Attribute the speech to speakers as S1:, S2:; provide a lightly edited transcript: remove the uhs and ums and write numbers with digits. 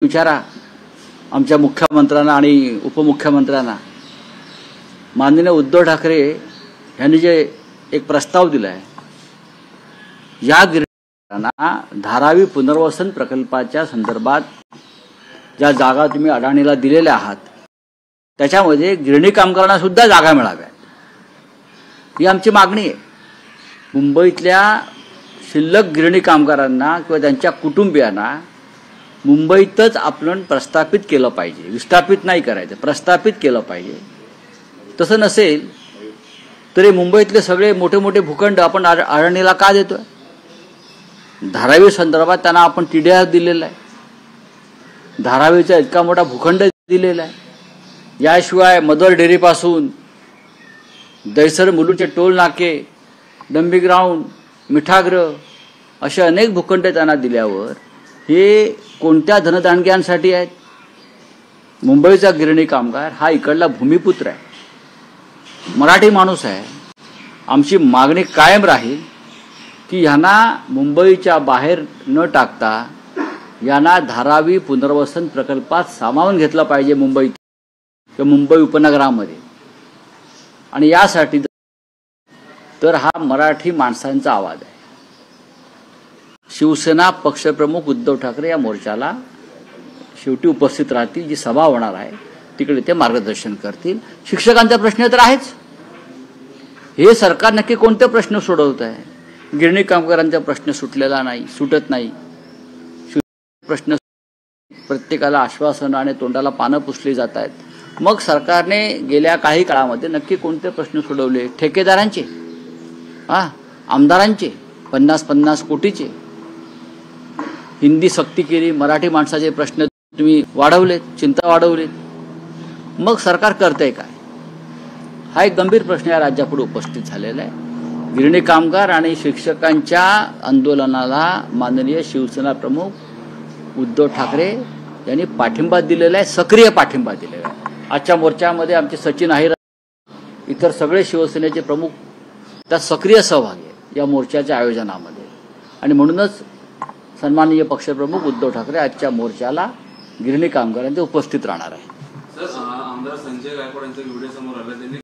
S1: विचारा आमच्या मुख्यमंत्र्यांना आणि उपमुख्यमंत्र्यांना। माननीय उद्धव ठाकरे यांनी जे एक प्रस्ताव दिला आहे, या गिरण्यांना धारावी पुनर्वसन प्रकल्पाच्या संदर्भात ज्या जागा तुम्ही अडाणीला दिलेल्या आहात त्याच्यामध्ये गिरणी कामगारांना सुद्धा जागा मिळाव्यात, ही आमची मागणी आहे। मुंबईतल्या शिल्लक गिरणी कामगारांना किंवा त्यांच्या कुटुंबियांना मुंबईतच आपण प्रस्थापित केलं पाहिजे, विस्थापित नाही करायचं, प्रस्थापित केलं पाहिजे। तसं नसेल तरी मुंबईतले सगळे मोठे मोठे भूखंड आपण अडाणीला का देतोय? धारावी संदर्भात त्यांना आपण टीडीआर दिलेला आहे, धारावीचा इतका मोठा भूखंड दिलेला आहे। याशिवाय मदर डेअरीपासून दैसर मुलुंडचे टोल नाके, डंबी ग्राउंड, मिठागृह असे अनेक भूखंड त्यांना दिल्यावर हे कोणत्या धनदानग्यांसाठी आहेत? मुंबईचा गिरणी कामगार हा इकडला भूमिपुत्र आहे, मराठी माणूस आहे। आमची मागणी कायम राहील की यांना मुंबईच्या बाहेर न टाकता यांना धारावी पुनर्वसन प्रकल्पात सामावून घेतलं पाहिजे मुंबईत किंवा मुंबई उपनगरामध्ये। आणि यासाठी तर हा मराठी माणसांचा आवाज आहे। शिवसेना पक्षप्रमुख उद्धव ठाकरे या मोर्चाला शेवटी उपस्थित राहतील, जी सभा होणार आहे तिकडे ते मार्गदर्शन करतील। शिक्षकांचा प्रश्न तर आहेच, हे सरकार नक्की कोणते प्रश्न सोडवत आहे? गिरणी कामगारांचा प्रश्न सुटलेला नाही, सुटत नाही। प्रश्न प्रत्येकाला आश्वासन आणि तोंडाला पानं पुसली जात आहेत। मग सरकारने गेल्या काही काळामध्ये नक्की कोणते प्रश्न सोडवले? ठेकेदारांचे, आमदारांचे 50-50 कोटीचे, हिंदी सक्ती केली, मराठी माणसाचे प्रश्न तुम्ही वाढवलेत, चिंता वाढवलीत, मग सरकार करतंय काय? हा एक गंभीर प्रश्न या राज्यापुढे उपस्थित झालेला आहे। गिरणी कामगार आणि शिक्षकांच्या आंदोलनाला माननीय शिवसेना प्रमुख उद्धव ठाकरे यांनी पाठिंबा दिलेला आहे, सक्रिय पाठिंबा दिलेला आहे। आजच्या मोर्चामध्ये आमचे सचिन अहिर, इतर सगळे शिवसेनेचे प्रमुख त्यात सक्रिय सहभागी आहेत या मोर्चाच्या आयोजनामध्ये। आणि म्हणूनच सन्माननीय पक्षप्रमुख उद्धव ठाकरे आजच्या मोर्चाला गिरणी कामगारांचे उपस्थित राहणार आहे।
S2: आमदार संजय गायकवाड यांचा व्हिडिओ समोर आला, त्यांनी